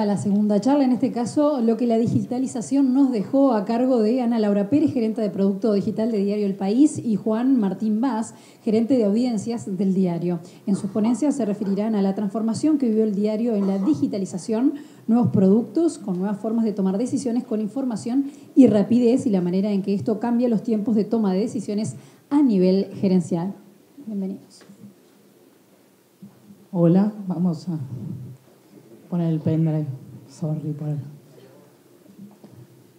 a la segunda charla. En este caso, lo que la digitalización nos dejó a cargo de Ana Laura Pérez, gerente de Producto Digital de Diario El País, y Juan Martín Vaz, gerente de Audiencias del diario. En sus ponencias se referirán a la transformación que vivió el diario en la digitalización, nuevos productos con nuevas formas de tomar decisiones con información y rapidez, y la manera en que esto cambia los tiempos de toma de decisiones a nivel gerencial. Bienvenidos. Hola, vamos a poner el pendrive. Sorry por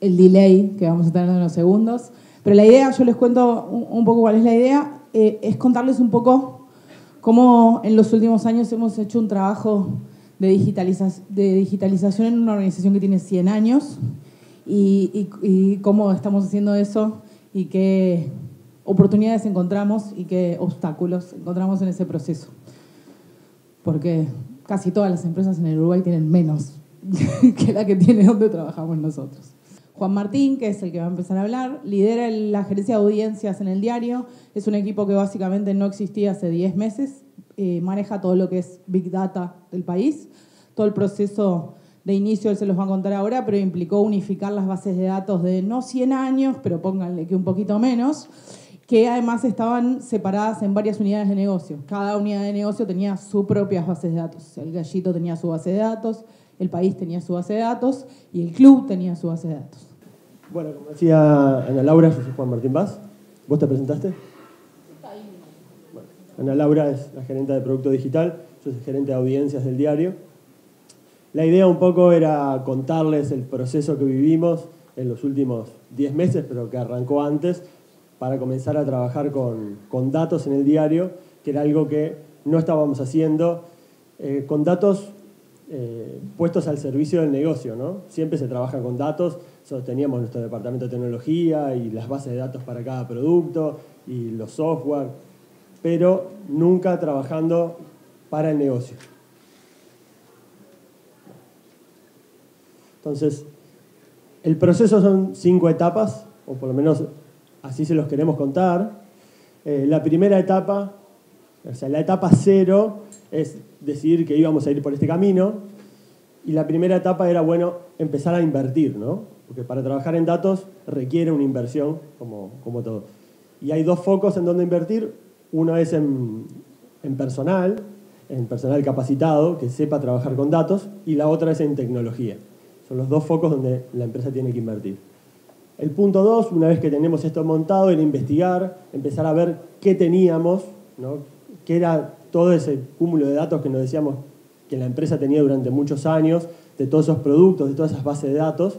el delay que vamos a tener en unos segundos. Pero la idea, yo les cuento un poco cuál es la idea, es contarles un poco cómo en los últimos años hemos hecho un trabajo de digitalización en una organización que tiene 100 años y cómo estamos haciendo eso y qué oportunidades encontramos y qué obstáculos encontramos en ese proceso. Porque casi todas las empresas en el Uruguay tienen menos que la que tiene donde trabajamos nosotros. Juan Martín, que es el que va a empezar a hablar, lidera la gerencia de audiencias en el diario. Es un equipo que básicamente no existía hace 10 meses. Maneja todo lo que es Big Data del país. Todo el proceso de inicio él se los va a contar ahora, pero implicó unificar las bases de datos de no 100 años, pero pónganle que un poquito menos, que además estaban separadas en varias unidades de negocio. Cada unidad de negocio tenía sus propias bases de datos. El Gallito tenía su base de datos, el País tenía su base de datos y el Club tenía su base de datos. Bueno, como decía Ana Laura, yo soy Juan Martín Vaz. ¿Vos te presentaste? Bueno, Ana Laura es la gerente de Producto Digital, yo soy gerente de Audiencias del diario. La idea un poco era contarles el proceso que vivimos en los últimos 10 meses, pero que arrancó antes, para comenzar a trabajar con datos en el diario, que era algo que no estábamos haciendo, con datos puestos al servicio del negocio, ¿no? Siempre se trabaja con datos, nosotros teníamos nuestro departamento de tecnología y las bases de datos para cada producto y los software, pero nunca trabajando para el negocio. Entonces, el proceso son 5 etapas, o por lo menos así se los queremos contar. La primera etapa, o sea, la etapa 0 es decidir que íbamos a ir por este camino. Y la primera etapa era, bueno, empezar a invertir, ¿no? Porque para trabajar en datos requiere una inversión, como todo. Y hay 2 focos en donde invertir. Uno es en personal capacitado, que sepa trabajar con datos. Y la otra es en tecnología. Son los 2 focos donde la empresa tiene que invertir. El punto 2, una vez que tenemos esto montado, era investigar, empezar a ver qué teníamos, ¿no? Qué era todo ese cúmulo de datos que nos decíamos que la empresa tenía durante muchos años, de todos esos productos, de todas esas bases de datos,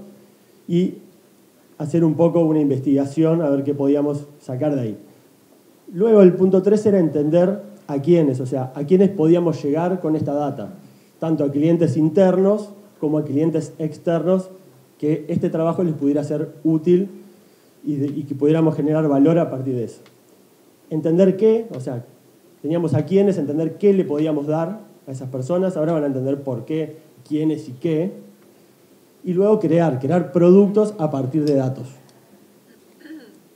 y hacer un poco una investigación a ver qué podíamos sacar de ahí. Luego el punto 3 era entender a quiénes, o sea, a quiénes podíamos llegar con esta data, tanto a clientes internos como a clientes externos, que este trabajo les pudiera ser útil y que pudiéramos generar valor a partir de eso. Entender qué, o sea, teníamos a quiénes, entender qué le podíamos dar a esas personas, ahora van a entender por qué, quiénes y qué, y luego crear productos a partir de datos.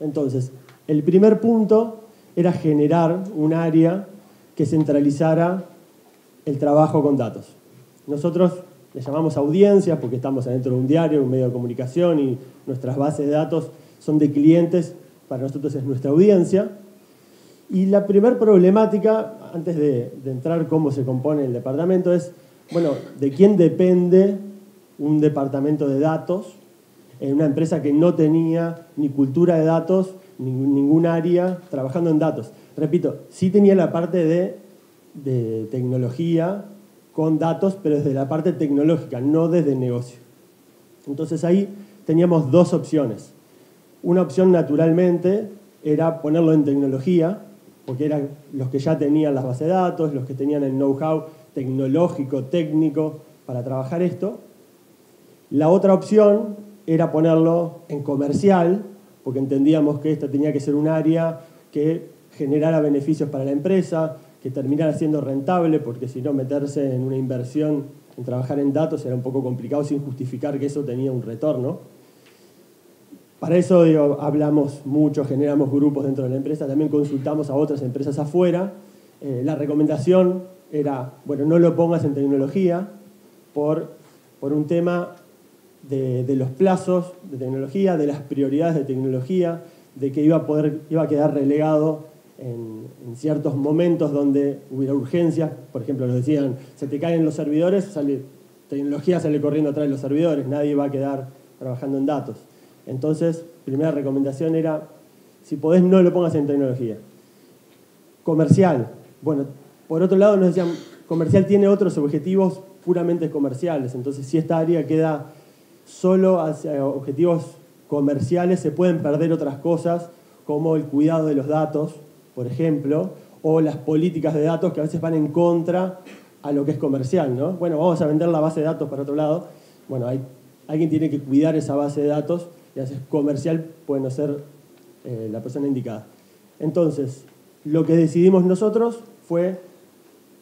Entonces, el primer punto era generar un área que centralizara el trabajo con datos. Nosotros le llamamos audiencias porque estamos adentro de un diario, un medio de comunicación, y nuestras bases de datos son de clientes, para nosotros es nuestra audiencia. Y la primera problemática, antes de entrar cómo se compone el departamento, es, bueno, ¿de quién depende un departamento de datos en una empresa que no tenía ni cultura de datos, ningún área trabajando en datos? Repito, sí tenía la parte de tecnología con datos, pero desde la parte tecnológica, no desde el negocio. Entonces ahí teníamos 2 opciones. Una opción, naturalmente, era ponerlo en tecnología, porque eran los que ya tenían las bases de datos, los que tenían el know-how tecnológico, técnico, para trabajar esto. La otra opción era ponerlo en comercial, porque entendíamos que esta tenía que ser un área que generara beneficios para la empresa, que terminara siendo rentable, porque si no, meterse en una inversión en trabajar en datos era un poco complicado sin justificar que eso tenía un retorno. Para eso hablamos mucho, generamos grupos dentro de la empresa, también consultamos a otras empresas afuera. La recomendación era, bueno, no lo pongas en tecnología por por un tema de los plazos de tecnología, de las prioridades de tecnología, de que iba a quedar relegado en ciertos momentos donde hubiera urgencias. Por ejemplo, nos decían, se te caen los servidores, tecnología sale corriendo atrás de los servidores, nadie va a quedar trabajando en datos. Entonces, primera recomendación era, si podés, no lo pongas en tecnología. Comercial. Bueno, por otro lado nos decían, comercial tiene otros objetivos puramente comerciales. Entonces, si esta área queda solo hacia objetivos comerciales, se pueden perder otras cosas, como el cuidado de los datos, por ejemplo, o las políticas de datos que a veces van en contra a lo que es comercial, ¿no? Bueno, vamos a vender la base de datos para otro lado. Bueno, alguien tiene que cuidar esa base de datos y a veces comercial puede no ser la persona indicada. Entonces, lo que decidimos nosotros fue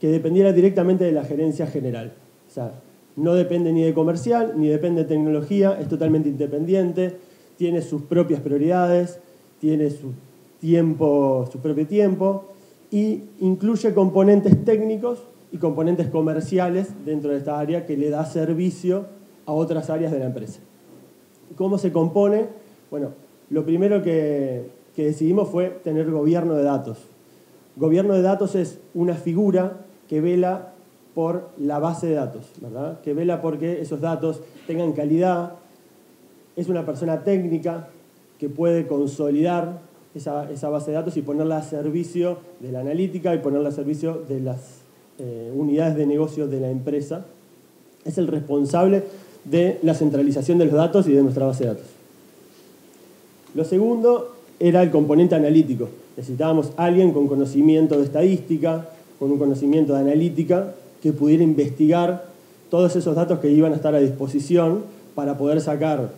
que dependiera directamente de la gerencia general. O sea, no depende ni de comercial, ni depende de tecnología, es totalmente independiente, tiene sus propias prioridades, tiene su propio tiempo, y incluye componentes técnicos y componentes comerciales dentro de esta área que le da servicio a otras áreas de la empresa. ¿Cómo se compone? Bueno, lo primero que decidimos fue tener gobierno de datos. Gobierno de datos es una figura que vela por la base de datos, ¿verdad? Que vela porque esos datos tengan calidad. Es una persona técnica que puede consolidar esa base de datos y ponerla a servicio de la analítica y ponerla a servicio de las unidades de negocio de la empresa. Es el responsable de la centralización de los datos y de nuestra base de datos. Lo segundo era el componente analítico. Necesitábamos alguien con conocimiento de estadística, con un conocimiento de analítica, que pudiera investigar todos esos datos que iban a estar a disposición para poder sacar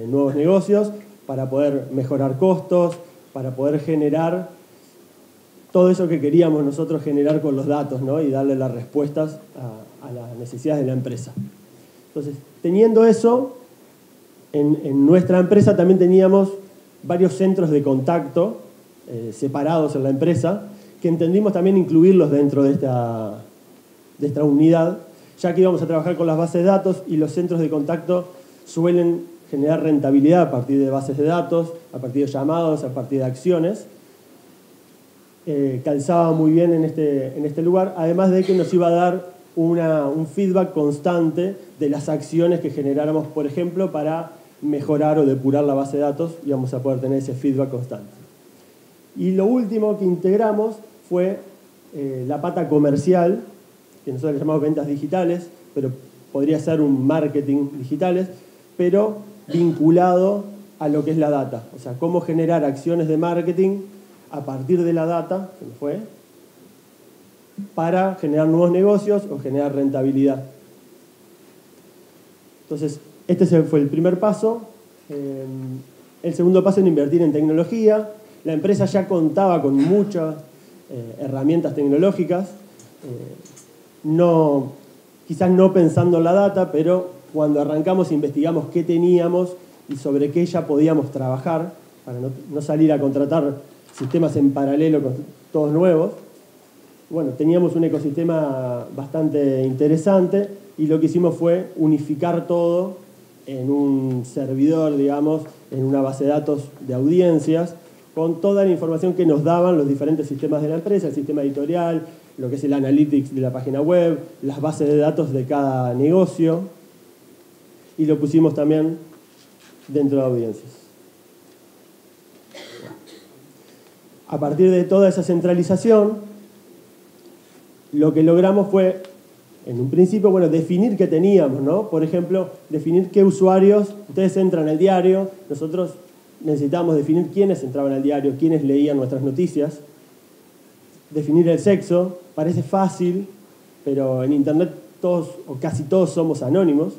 nuevos negocios, para poder mejorar costos, para poder generar todo eso que queríamos nosotros generar con los datos, ¿no? Y darle las respuestas a las necesidades de la empresa. Entonces, teniendo eso, en nuestra empresa también teníamos varios centros de contacto separados en la empresa, que entendimos también incluirlos dentro de esta unidad, ya que íbamos a trabajar con las bases de datos y los centros de contacto suelen generar rentabilidad a partir de bases de datos, a partir de llamados, a partir de acciones. Calzaba muy bien en este lugar, además de que nos iba a dar un feedback constante de las acciones que generáramos, por ejemplo, para mejorar o depurar la base de datos, y vamos a poder tener ese feedback constante. Y lo último que integramos fue la pata comercial, que nosotros le llamamos ventas digitales, pero podría ser un marketing digitales, pero vinculado a lo que es la data. O sea, cómo generar acciones de marketing a partir de la data, se me fue, para generar nuevos negocios o generar rentabilidad. Entonces, este fue el primer paso. El segundo paso era invertir en tecnología. La empresa ya contaba con muchas herramientas tecnológicas, quizás no pensando en la data, pero cuando arrancamos investigamos qué teníamos y sobre qué ya podíamos trabajar, para no salir a contratar sistemas en paralelo con todos nuevos. Bueno, teníamos un ecosistema bastante interesante y lo que hicimos fue unificar todo en un servidor, digamos, en una base de datos de audiencias, con toda la información que nos daban los diferentes sistemas de la empresa, el sistema editorial, lo que es el analytics de la página web, las bases de datos de cada negocio, y lo pusimos también dentro de audiencias. A partir de toda esa centralización, lo que logramos fue, en un principio, bueno, definir qué teníamos, ¿no? Por ejemplo, definir qué usuarios, ustedes entran al diario, nosotros necesitábamos definir quiénes entraban al diario, quiénes leían nuestras noticias, definir el sexo. Parece fácil, pero en Internet todos o casi todos somos anónimos.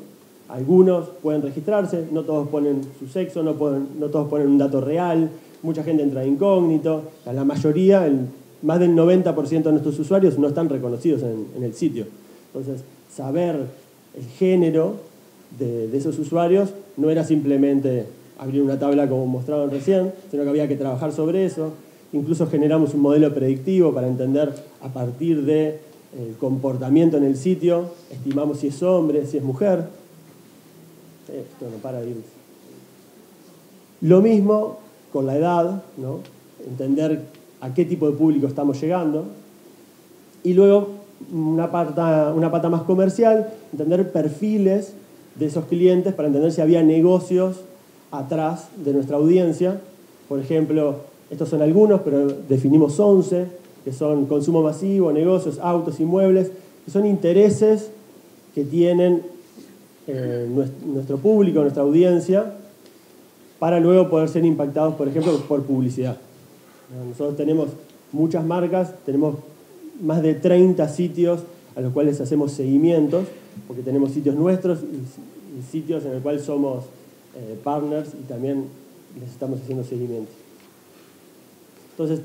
Algunos pueden registrarse, no todos ponen su sexo, no todos ponen un dato real, mucha gente entra de incógnito. La mayoría, más del 90% de nuestros usuarios no están reconocidos en el sitio. Entonces, saber el género de esos usuarios no era simplemente abrir una tabla como mostraban recién, sino que había que trabajar sobre eso. Incluso generamos un modelo predictivo para entender a partir del comportamiento en el sitio, estimamos si es hombre, si es mujer. esto no para de irse. Lo mismo con la edad, ¿no? Entender a qué tipo de público estamos llegando. Y luego una pata más comercial, entender perfiles de esos clientes para entender si había negocios atrás de nuestra audiencia. Por ejemplo, estos son algunos, pero definimos 11, que son consumo masivo, negocios, autos, inmuebles, que son intereses que tienen nuestro público, nuestra audiencia, para luego poder ser impactados, por ejemplo, por publicidad. Nosotros tenemos muchas marcas, tenemos más de 30 sitios a los cuales hacemos seguimientos, porque tenemos sitios nuestros y sitios en los cuales somos partners y también les estamos haciendo seguimiento. Entonces,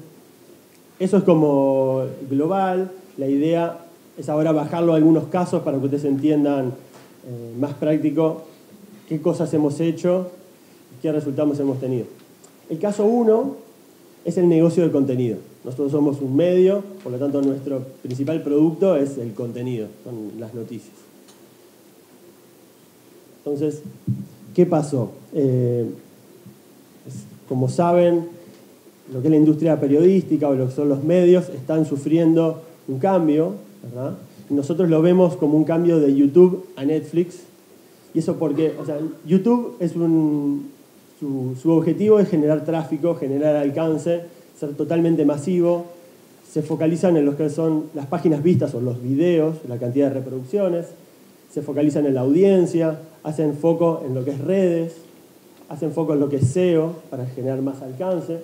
eso es como global. La idea es ahora bajarlo a algunos casos para que ustedes entiendan más práctico qué cosas hemos hecho y qué resultados hemos tenido. El caso 1 es el negocio del contenido. Nosotros somos un medio, por lo tanto nuestro principal producto es el contenido, son las noticias. Entonces, ¿qué pasó? Como saben, lo que es la industria periodística o lo que son los medios están sufriendo un cambio, ¿verdad? Y nosotros lo vemos como un cambio de YouTube a Netflix. Y eso porque, o sea, YouTube es su objetivo es generar tráfico, generar alcance, ser totalmente masivo. Se focalizan en lo que son las páginas vistas o los videos, la cantidad de reproducciones. Se focalizan en la audiencia, hacen foco en lo que es redes, hacen foco en lo que es SEO para generar más alcance,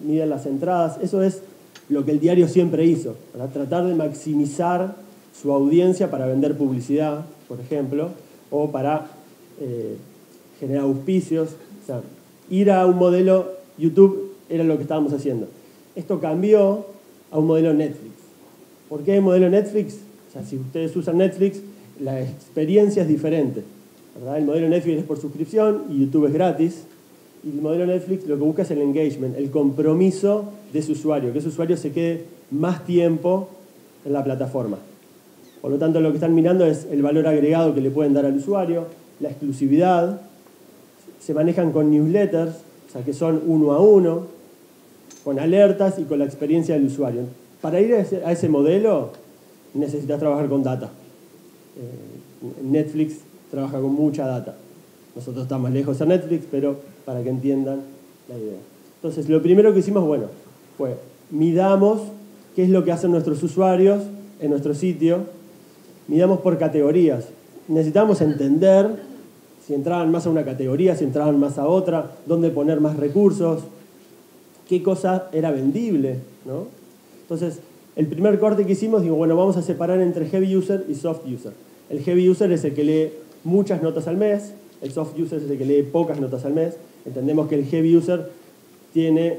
miden las entradas. Eso es lo que el diario siempre hizo, para tratar de maximizar su audiencia para vender publicidad, por ejemplo, o para generar auspicios. O sea, ir a un modelo YouTube era lo que estábamos haciendo. Esto cambió a un modelo Netflix. ¿Por qué modelo Netflix? O sea, si ustedes usan Netflix, la experiencia es diferente, ¿verdad? El modelo Netflix es por suscripción y YouTube es gratis. Y el modelo Netflix lo que busca es el engagement, el compromiso de su usuario, que ese usuario se quede más tiempo en la plataforma. Por lo tanto, lo que están mirando es el valor agregado que le pueden dar al usuario, la exclusividad. Se manejan con newsletters, o sea, que son 1 a 1, con alertas y con la experiencia del usuario. Para ir a ese modelo necesitas trabajar con data. Netflix trabaja con mucha data. Nosotros estamos lejos de Netflix, pero para que entiendan la idea. Entonces, lo primero que hicimos, bueno, fue midamos qué es lo que hacen nuestros usuarios en nuestro sitio. Midamos por categorías. Necesitamos entender si entraban más a una categoría, si entraban más a otra, dónde poner más recursos, qué cosa era vendible, ¿no? Entonces, el primer corte que hicimos, digo, bueno, vamos a separar entre heavy user y soft user. El heavy user es el que lee muchas notas al mes, el soft user es el que lee pocas notas al mes. Entendemos que el heavy user tiene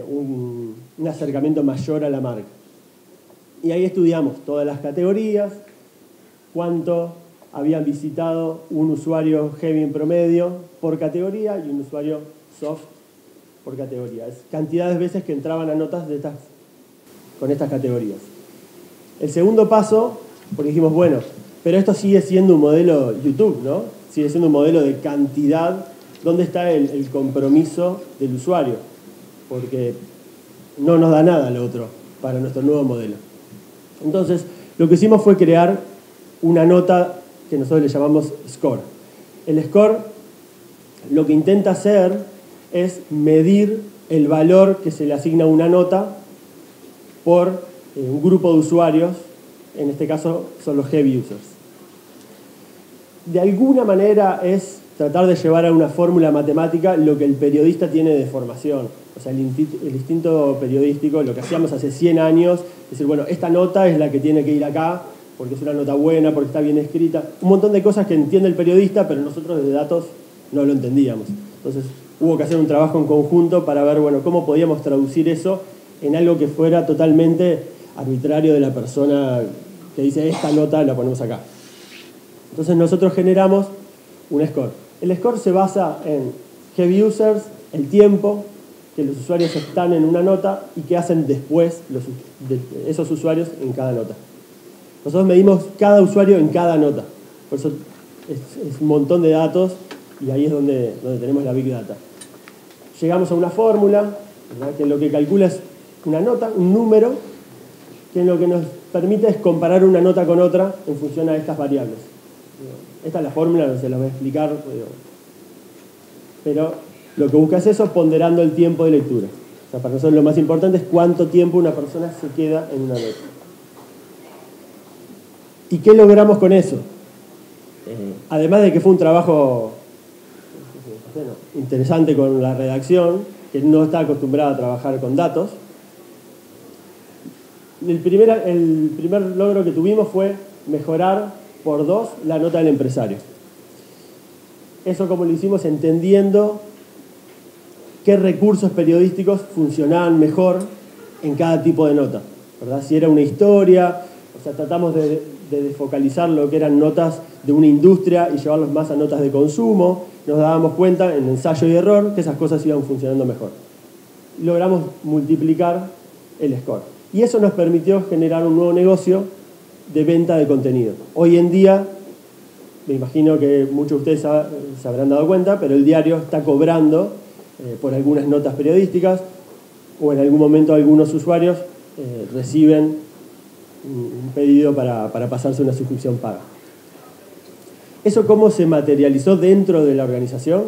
un acercamiento mayor a la marca. Y ahí estudiamos todas las categorías, cuánto habían visitado un usuario heavy en promedio por categoría y un usuario soft por categoría. Es cantidad de veces que entraban a notas con estas categorías. El segundo paso, porque dijimos, bueno, pero esto sigue siendo un modelo YouTube, ¿no? Sigue siendo un modelo de cantidad. ¿Dónde está el compromiso del usuario? Porque no nos da nada lo otro para nuestro nuevo modelo. Entonces, lo que hicimos fue crear una nota que nosotros le llamamos score. El score lo que intenta hacer es medir el valor que se le asigna a una nota por un grupo de usuarios, en este caso son los heavy users. De alguna manera es tratar de llevar a una fórmula matemática lo que el periodista tiene de formación. O sea, el instinto periodístico, lo que hacíamos hace 100 años, es decir, bueno, esta nota es la que tiene que ir acá, porque es una nota buena, porque está bien escrita. Un montón de cosas que entiende el periodista, pero nosotros desde datos no lo entendíamos. Entonces, hubo que hacer un trabajo en conjunto para ver, bueno, cómo podíamos traducir eso en algo que fuera totalmente arbitrario de la persona que dice, esta nota la ponemos acá. Entonces, nosotros generamos un score. El score se basa en heavy users, el tiempo que los usuarios están en una nota y qué hacen después esos usuarios en cada nota. Nosotros medimos cada usuario en cada nota. Por eso es un montón de datos y ahí es donde tenemos la Big Data. Llegamos a una fórmula, ¿verdad?, que lo que calcula es una nota, un número, que lo que nos permite es comparar una nota con otra en función a estas variables. Esta es la fórmula, no se la voy a explicar, pero lo que busca es eso, ponderando el tiempo de lectura. O sea, para nosotros lo más importante es cuánto tiempo una persona se queda en una nota. ¿Y qué logramos con eso? Además de que fue un trabajo interesante con la redacción, que no está acostumbrada a trabajar con datos, el primer logro que tuvimos fue mejorar por 2 la nota del empresario. Eso como lo hicimos entendiendo qué recursos periodísticos funcionaban mejor en cada tipo de nota, ¿verdad? Si era una historia, o sea, tratamos de desfocalizar lo que eran notas de una industria y llevarlos más a notas de consumo. Nos dábamos cuenta en ensayo y error que esas cosas iban funcionando mejor. Y logramos multiplicar el score. Y eso nos permitió generar un nuevo negocio de venta de contenido. Hoy en día, me imagino que muchos de ustedes se habrán dado cuenta, pero el diario está cobrando por algunas notas periodísticas, o en algún momento algunos usuarios reciben un pedido para pasarse una suscripción paga. ¿Eso cómo se materializó dentro de la organización?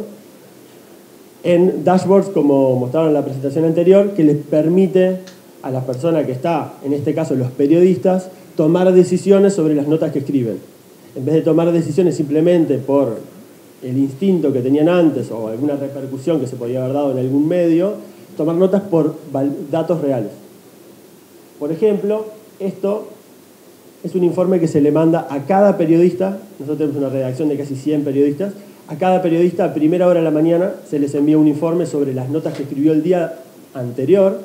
En dashboards, como mostraron en la presentación anterior, que les permite a la persona que está, en este caso los periodistas, tomar decisiones sobre las notas que escriben. En vez de tomar decisiones simplemente por el instinto que tenían antes o alguna repercusión que se podía haber dado en algún medio, tomar notas por datos reales. Por ejemplo, esto es un informe que se le manda a cada periodista. Nosotros tenemos una redacción de casi 100 periodistas. A cada periodista a primera hora de la mañana se les envía un informe sobre las notas que escribió el día anterior,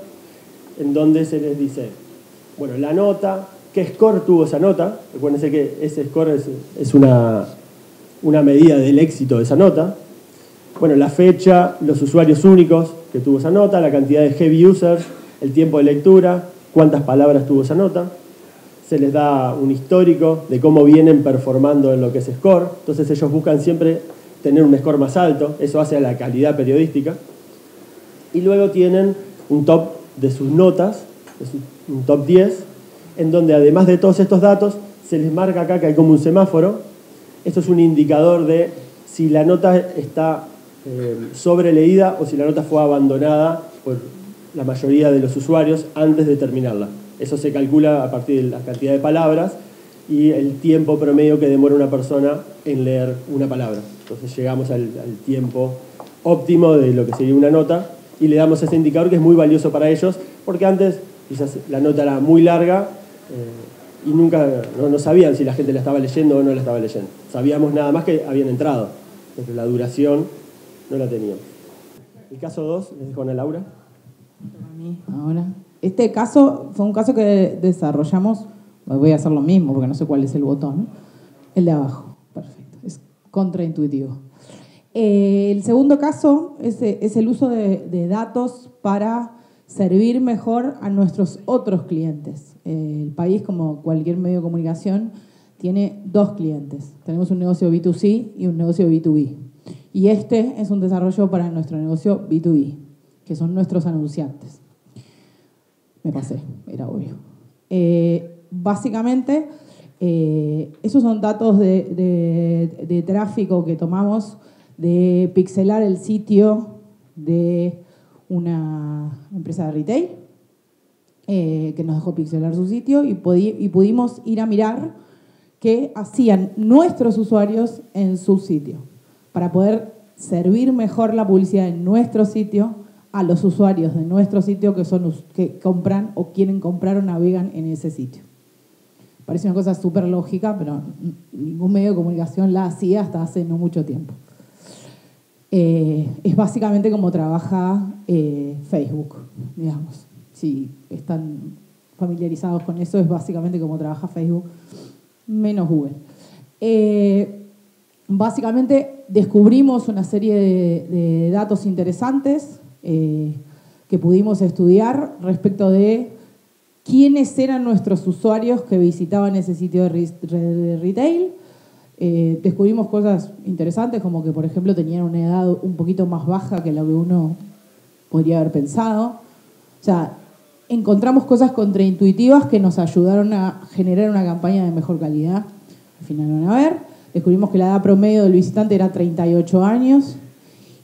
en donde se les dice, bueno, la nota, qué score tuvo esa nota. Recuérdense que ese score es una medida del éxito de esa nota. Bueno, la fecha, los usuarios únicos que tuvo esa nota, la cantidad de heavy users, el tiempo de lectura, cuántas palabras tuvo esa nota. Se les da un histórico de cómo vienen performando en lo que es score. Entonces ellos buscan siempre tener un score más alto. Eso hace a la calidad periodística. Y luego tienen un top de sus notas, un top 10, en donde además de todos estos datos, se les marca acá que hay como un semáforo. Esto es un indicador de si la nota está sobreleída o si la nota fue abandonada por la mayoría de los usuarios antes de terminarla. Eso se calcula a partir de la cantidad de palabras y el tiempo promedio que demora una persona en leer una palabra. Entonces llegamos al tiempo óptimo de lo que sería una nota y le damos ese indicador que es muy valioso para ellos, porque antes quizás la nota era muy larga y nunca no sabían si la gente la estaba leyendo o no la estaba leyendo. Sabíamos nada más que habían entrado, pero la duración no la teníamos. El caso 2, les dejo a Ana Laura. Ahora, este caso fue un caso que desarrollamos, voy a hacer lo mismo porque no sé cuál es el botón, el de abajo, perfecto, es contraintuitivo. El segundo caso es el uso de datos para servir mejor a nuestros otros clientes. El país, como cualquier medio de comunicación, tiene 2 clientes. Tenemos un negocio B2C y un negocio B2B. Y este es un desarrollo para nuestro negocio B2B, que son nuestros anunciantes. Me pasé, era obvio. Básicamente, esos son datos de tráfico que tomamos de pixelar el sitio de una empresa de retail que nos dejó pixelar su sitio y pudimos ir a mirar qué hacían nuestros usuarios en su sitio para poder servir mejor la publicidad en nuestro sitio a los usuarios de nuestro sitio que compran o quieren comprar o navegan en ese sitio. Parece una cosa súper lógica, pero ningún medio de comunicación la hacía hasta hace no mucho tiempo. Es básicamente como trabaja Facebook, digamos. Si están familiarizados con eso, es básicamente como trabaja Facebook, menos Google. Básicamente descubrimos una serie de datos interesantes que pudimos estudiar respecto de quiénes eran nuestros usuarios que visitaban ese sitio de retail, Descubrimos cosas interesantes, como que, por ejemplo, tenían una edad un poquito más baja que lo que uno podría haber pensado. O sea, encontramos cosas contraintuitivas que nos ayudaron a generar una campaña de mejor calidad. Al final van a ver. Descubrimos que la edad promedio del visitante era 38 años.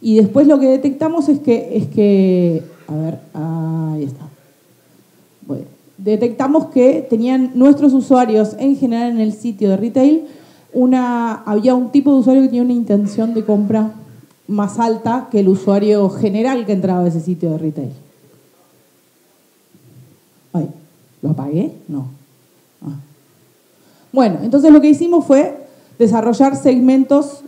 Y después lo que detectamos es que a ver, ahí está. Bueno, detectamos que tenían nuestros usuarios, en general en el sitio de retail, había un tipo de usuario que tenía una intención de compra más alta que el usuario general que entraba a ese sitio de retail. Ay, ¿lo apagué? No. Ah. Bueno, entonces lo que hicimos fue desarrollar segmentos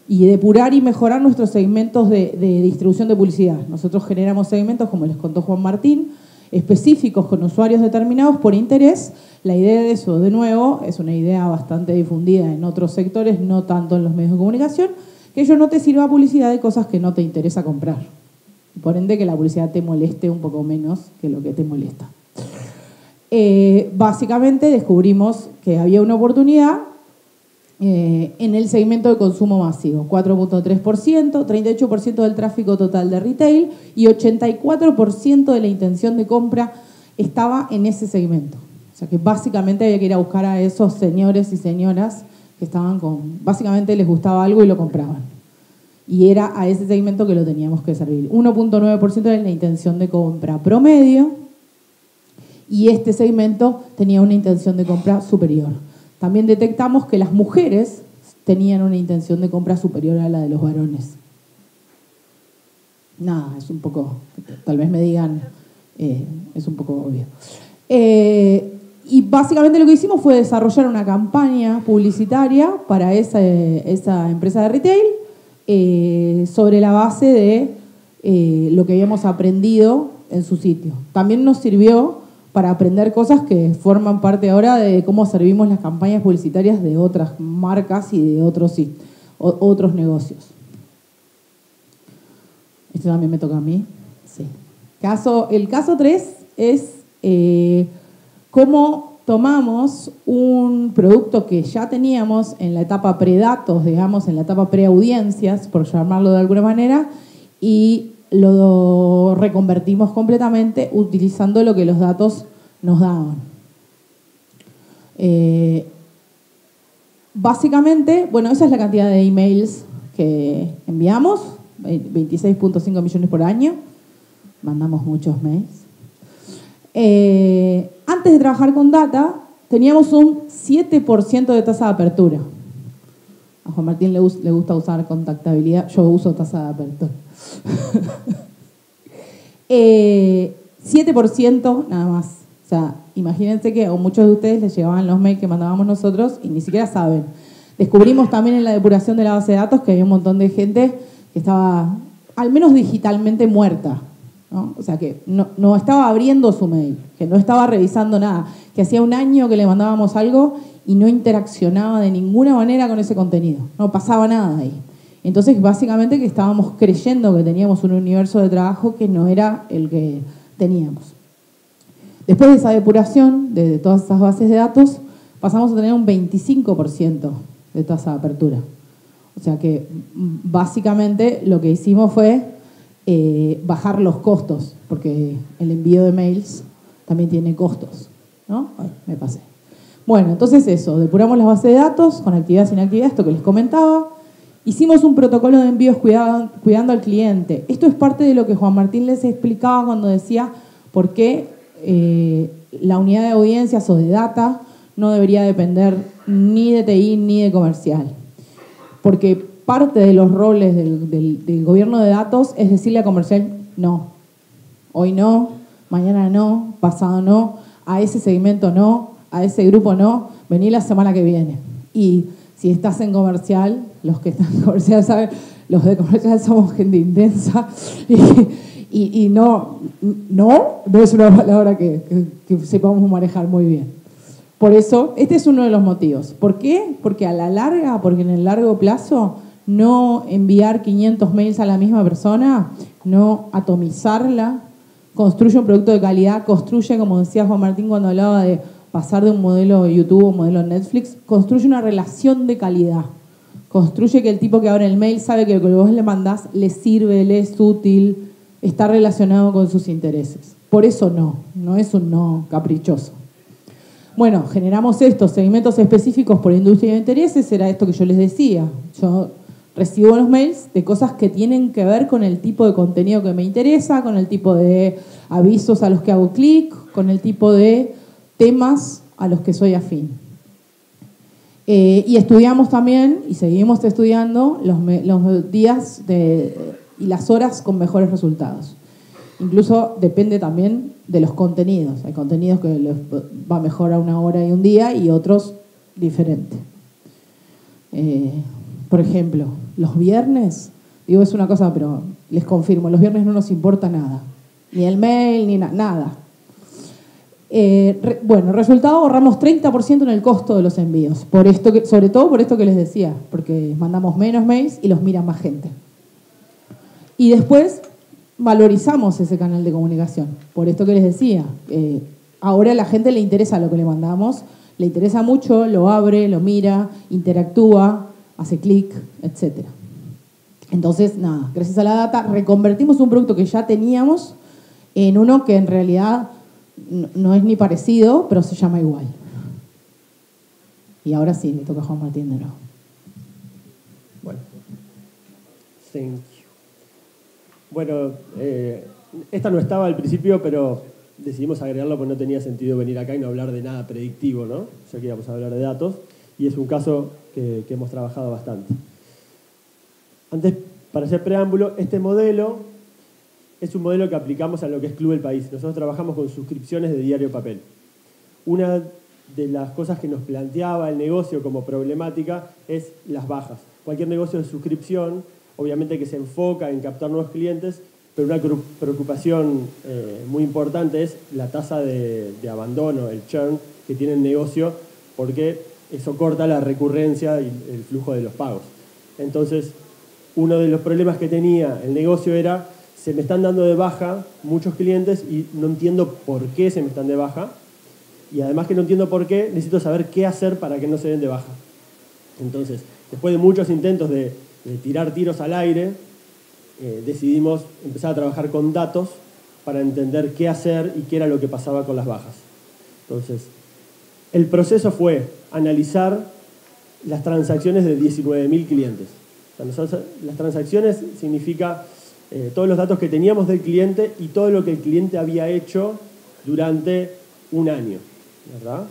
y depurar y mejorar nuestros segmentos de distribución de publicidad. Nosotros generamos segmentos, como les contó Juan Martín, específicos con usuarios determinados por interés. La idea de eso, de nuevo, es una idea bastante difundida en otros sectores, no tanto en los medios de comunicación, que ello no te sirva publicidad de cosas que no te interesa comprar. Por ende, que la publicidad te moleste un poco menos que lo que te molesta. Básicamente descubrimos que había una oportunidad en el segmento de consumo masivo, 4.3%, 38% del tráfico total de retail y 84% de la intención de compra estaba en ese segmento. O sea que básicamente había que ir a buscar a esos señores y señoras que estaban básicamente les gustaba algo y lo compraban. Y era a ese segmento que lo teníamos que servir. 1.9% de la intención de compra promedio y este segmento tenía una intención de compra superior. También detectamos que las mujeres tenían una intención de compra superior a la de los varones. Nada, es un poco, tal vez me digan, es un poco obvio. Y básicamente lo que hicimos fue desarrollar una campaña publicitaria para esa empresa de retail sobre la base de lo que habíamos aprendido en su sitio. También nos sirvió para aprender cosas que forman parte ahora de cómo servimos las campañas publicitarias de otras marcas y de otros negocios. ¿Esto también me toca a mí? Sí. El caso 3 es cómo tomamos un producto que ya teníamos en la etapa predatos, digamos, en la etapa preaudiencias, por llamarlo de alguna manera, y lo reconvertimos completamente utilizando lo que los datos nos daban. Básicamente, bueno, esa es la cantidad de emails que enviamos, 26.5 millones por año. Mandamos muchos mails. Antes de trabajar con data, teníamos un 7% de tasa de apertura. A Juan Martín le gusta usar contactabilidad, yo uso tasa de apertura. 7% nada más. O sea, imagínense que a muchos de ustedes les llegaban los mails que mandábamos nosotros y ni siquiera saben. Descubrimos también en la depuración de la base de datos que había un montón de gente que estaba, al menos digitalmente, muerta, ¿no? O sea, que no estaba abriendo su mail, que no estaba revisando nada, que hacía un año que le mandábamos algo y no interaccionaba de ninguna manera con ese contenido. No pasaba nada ahí. Entonces, básicamente que estábamos creyendo que teníamos un universo de trabajo que no era el que teníamos. Después de esa depuración de todas esas bases de datos, pasamos a tener un 25% de tasa de apertura. O sea que básicamente lo que hicimos fue bajar los costos, porque el envío de mails también tiene costos, ¿no? Ay, me pasé. Bueno, entonces eso, depuramos las bases de datos con actividad sin actividad, esto que les comentaba. Hicimos un protocolo de envíos cuidando al cliente. Esto es parte de lo que Juan Martín les explicaba cuando decía por qué la unidad de audiencias o de data no debería depender ni de TI ni de comercial. Porque parte de los roles del gobierno de datos es decirle a comercial no. Hoy no, mañana no, pasado no, a ese segmento no, a ese grupo no, vení la semana que viene. Y si estás en comercial, los que están en comercial saben, los de comercial somos gente intensa y no es una palabra que sepamos manejar muy bien. Por eso, este es uno de los motivos. ¿Por qué? Porque a la larga, porque en el largo plazo, no enviar 500 mails a la misma persona, no atomizarla, construye un producto de calidad, construye, como decía Juan Martín cuando hablaba de pasar de un modelo YouTube a un modelo Netflix, construye una relación de calidad. Construye que el tipo que abre el mail sabe que lo que vos le mandás le sirve, le es útil, está relacionado con sus intereses. Por eso no es un no caprichoso. Bueno, generamos estos segmentos específicos por industria de intereses, era esto que yo les decía. Yo recibo los mails de cosas que tienen que ver con el tipo de contenido que me interesa, con el tipo de avisos a los que hago clic, con el tipo de temas a los que soy afín. Y estudiamos también, y seguimos estudiando, los días y las horas con mejores resultados. Incluso depende también de los contenidos. Hay contenidos que les va mejor a una hora y un día y otros diferente. Por ejemplo, los viernes, digo es una cosa, pero les confirmo, los viernes no nos importa nada. Ni el mail, ni nada. Bueno, resultado, ahorramos 30% en el costo de los envíos. Sobre todo por esto que les decía, porque mandamos menos mails y los mira más gente. Y después valorizamos ese canal de comunicación. Por esto que les decía, ahora a la gente le interesa lo que le mandamos, le interesa mucho, lo abre, lo mira, interactúa, hace clic, etc. Entonces, nada, gracias a la data reconvertimos un producto que ya teníamos en uno que en realidad no es ni parecido, pero se llama igual. Y ahora sí, me toca a Juan Martín de nuevo. Bueno, thank you. Bueno, esta no estaba al principio, pero decidimos agregarlo porque no tenía sentido venir acá y no hablar de nada predictivo, ¿no? Ya que íbamos a hablar de datos, y es un caso que hemos trabajado bastante. Antes, para hacer preámbulo, este modelo es un modelo que aplicamos a lo que es Club El País. Nosotros trabajamos con suscripciones de diario papel. Una de las cosas que nos planteaba el negocio como problemática es las bajas. Cualquier negocio de suscripción, obviamente que se enfoca en captar nuevos clientes, pero una preocupación muy importante es la tasa de abandono, el churn que tiene el negocio, porque eso corta la recurrencia y el flujo de los pagos. Entonces, uno de los problemas que tenía el negocio era: se me están dando de baja muchos clientes y no entiendo por qué se me están de baja. Y además que no entiendo por qué, necesito saber qué hacer para que no se den de baja. Entonces, después de muchos intentos de tirar tiros al aire, decidimos empezar a trabajar con datos para entender qué hacer y qué era lo que pasaba con las bajas. Entonces, el proceso fue analizar las transacciones de 19.000 clientes. O sea, las transacciones significa todos los datos que teníamos del cliente y todo lo que el cliente había hecho durante un año, ¿verdad?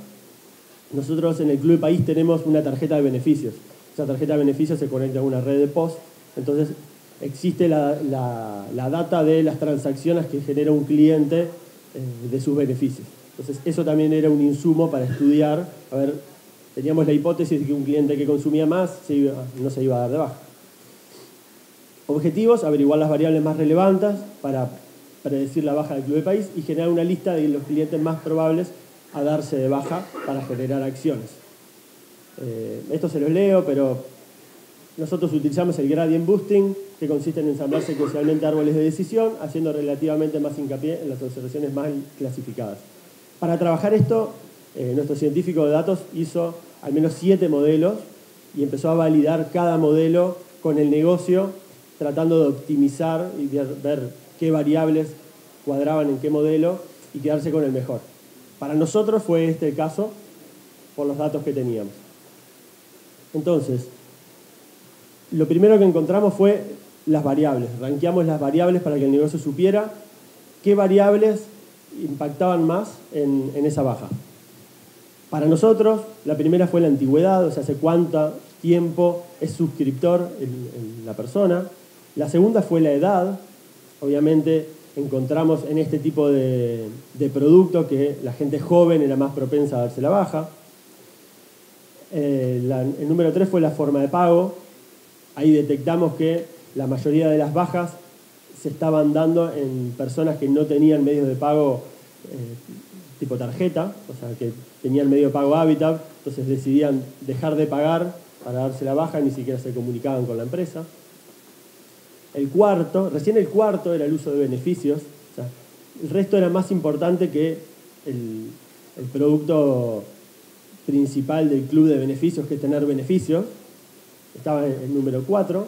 Nosotros en el Club de País tenemos una tarjeta de beneficios. Esa tarjeta de beneficios se conecta a una red de POS. Entonces existe la data de las transacciones que genera un cliente de sus beneficios. Entonces eso también era un insumo para estudiar. A ver, teníamos la hipótesis de que un cliente que consumía más no se iba a dar de baja. Objetivos: averiguar las variables más relevantes para predecir la baja del Club de País y generar una lista de los clientes más probables a darse de baja para generar acciones. Esto se los leo, pero nosotros utilizamos el gradient boosting, que consiste en ensamblar secuencialmente árboles de decisión, haciendo relativamente más hincapié en las observaciones más clasificadas. Para trabajar esto, nuestro científico de datos hizo al menos 7 modelos y empezó a validar cada modelo con el negocio, tratando de optimizar y ver qué variables cuadraban en qué modelo y quedarse con el mejor. Para nosotros fue este el caso por los datos que teníamos. Entonces, lo primero que encontramos fue las variables. Rankeamos las variables para que el negocio supiera qué variables impactaban más en esa baja. Para nosotros, la primera fue la antigüedad, o sea, hace cuánto tiempo es suscriptor la persona. La segunda fue la edad. Obviamente encontramos en este tipo de producto que la gente joven era más propensa a darse la baja. El número 3 fue la forma de pago. Ahí detectamos que la mayoría de las bajas se estaban dando en personas que no tenían medios de pago tipo tarjeta, o sea, que tenían medio de pago Habitat, entonces decidían dejar de pagar para darse la baja, ni siquiera se comunicaban con la empresa. Recién el cuarto era el uso de beneficios, o sea, el resto era más importante que el producto principal del club de beneficios, que es tener beneficios. Estaba en el número 4.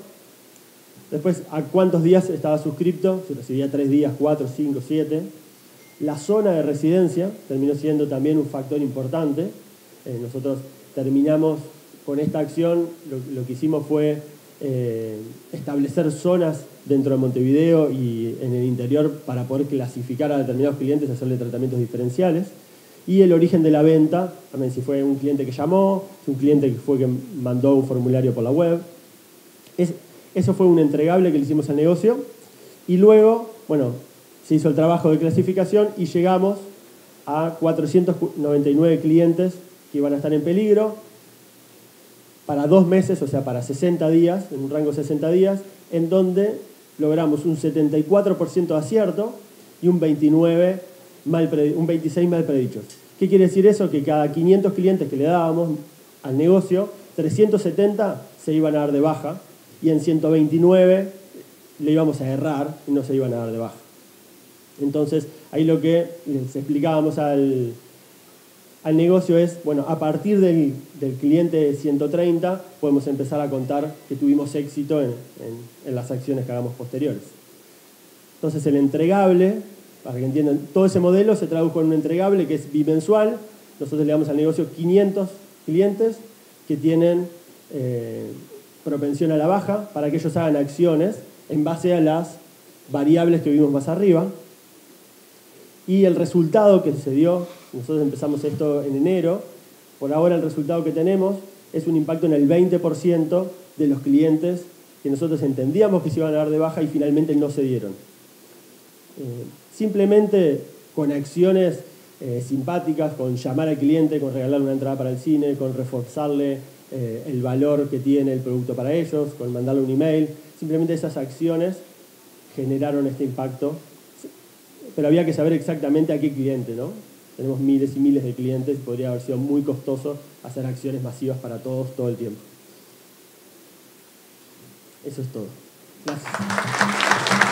Después, ¿a cuántos días estaba suscripto? Si recibía 3 días, 4, 5, 7. La zona de residencia terminó siendo también un factor importante. Nosotros terminamos con esta acción, lo que hicimos fue establecer zonas dentro de Montevideo y en el interior para poder clasificar a determinados clientes y hacerle tratamientos diferenciales. Y el origen de la venta, también si fue un cliente que llamó, si un cliente que fue que mandó un formulario por la web. Eso fue un entregable que le hicimos al negocio. Y luego, bueno, se hizo el trabajo de clasificación y llegamos a 499 clientes que iban a estar en peligro para 2 meses, o sea, para 60 días, en un rango de 60 días, en donde logramos un 74% de acierto y un 26 mal predichos. ¿Qué quiere decir eso? Que cada 500 clientes que le dábamos al negocio, 370 se iban a dar de baja y en 129 le íbamos a errar y no se iban a dar de baja. Entonces, ahí lo que les explicábamos al negocio es, bueno, a partir del cliente 130 podemos empezar a contar que tuvimos éxito en las acciones que hagamos posteriores. Entonces, el entregable, para que entiendan, todo ese modelo se tradujo en un entregable que es bimensual. Nosotros le damos al negocio 500 clientes que tienen propensión a la baja para que ellos hagan acciones en base a las variables que vimos más arriba. Y el resultado que se dio, nosotros empezamos esto en enero, por ahora el resultado que tenemos es un impacto en el 20% de los clientes que nosotros entendíamos que se iban a dar de baja y finalmente no se dieron. Simplemente con acciones simpáticas, con llamar al cliente, con regalarle una entrada para el cine, con reforzarle el valor que tiene el producto para ellos, con mandarle un email, simplemente esas acciones generaron este impacto. Pero había que saber exactamente a qué cliente, ¿no? Tenemos miles y miles de clientes, podría haber sido muy costoso hacer acciones masivas para todos todo el tiempo. Eso es todo. Gracias.